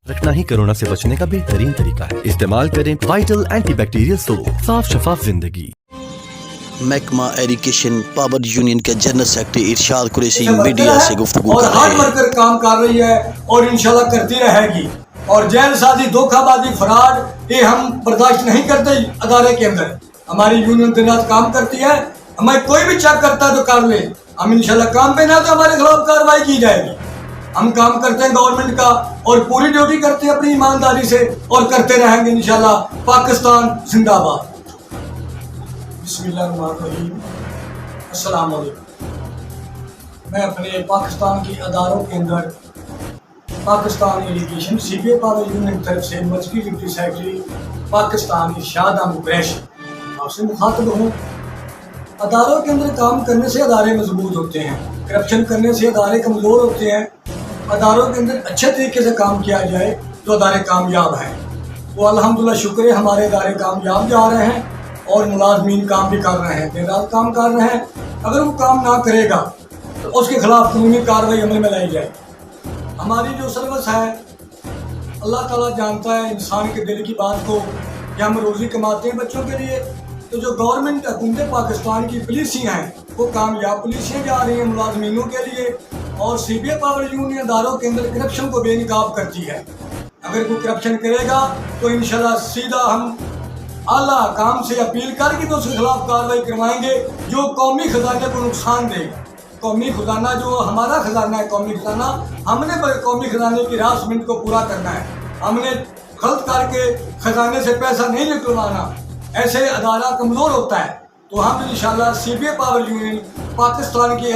रखना ही कोरोना से बचने का बेहतरीन तरीका है। इस्तेमाल करें वाइटल एंटीबैक्टीरियल सोप। साफ शफाफ जिंदगी। महकमा एजुकेशन पावर यूनियन के जनरल सेक्रेटरी इरशाद कुरैशी मीडिया से गुफ्तगू और कर हार्ड रहे हैं। वर्कर काम कर रही है और इंशाल्लाह करती रहेगी। और जेलसाजी, धोखाबाजी, फराड ये हम बर्दाश्त नहीं करते। अदारे के अंदर हमारी यूनियन दिन रात काम करती है। हमें कोई भी चेक करता है तो कर ले, हम इंशाल्लाह काम पे ना तो हमारे खिलाफ कार्रवाई की जाएगी। हम काम करते हैं गवर्नमेंट का और पूरी ड्यूटी करते हैं अपनी ईमानदारी से और करते रहेंगे इंशाल्लाह। पाकिस्तान जिंदाबाद। बिस्मिल्लाहिर्रहमानिर्रहीम। अस्सलाम वालेकुम। मैं अपने पाकिस्तान के अदारों के अंदर Pakistan education CBA power union की तरफ से मर्कजी डिप्टी सेक्रेटरी पाकिस्तान इरशाद अहमद कुरैशी आपसे मुखातब हूँ। अदारों के अंदर काम करने से अदारे मजबूत होते हैं, करप्शन करने से अदारे कमज़ोर होते हैं। अदारों के अंदर अच्छे तरीके से काम किया जाए तो अदारे कामयाब हैं। तो अल्हम्दुलिल्लाह शुक्र है, हमारे अदारे कामयाब जा रहे हैं और मुलाजमीन काम भी कर रहे हैं, दिन रात काम कर रहे हैं। अगर वो काम ना करेगा तो उसके खिलाफ कानूनी कार्रवाई अमल में लाई जाए। हमारी जो सर्विस है, अल्लाह ताला जानता है इंसान के दिल की बात को कि हम रोज़ी कमाते हैं बच्चों के लिए। तो जो गवर्नमेंट हुकूमत पाकिस्तान की पुलिसियाँ हैं वो कामयाब पुलिसियाँ जा रही हैं मुलाजमीनों के लिए। और सीबीए पावर यूनियन अदारों के अंदर करप्शन को बेनकाब करती है। अगर कोई करप्शन करेगा तो इंशाल्लाह सीधा हम आला काम से अपील करके तो उसके खिलाफ कार्रवाई करवाएंगे जो कौमी खजाने को नुकसान देगा। कौमी खजाना जो हमारा खजाना है, कौमी खजाना, हमने कौमी खजाने की रासमेंट को पूरा करना है। हमने गलत करके खजाने से पैसा नहीं निकलवाना। ऐसे अदारा कमज़ोर होता है तो हम इंशाल्लाह सीबीए पावर यूनियन पाकिस्तान की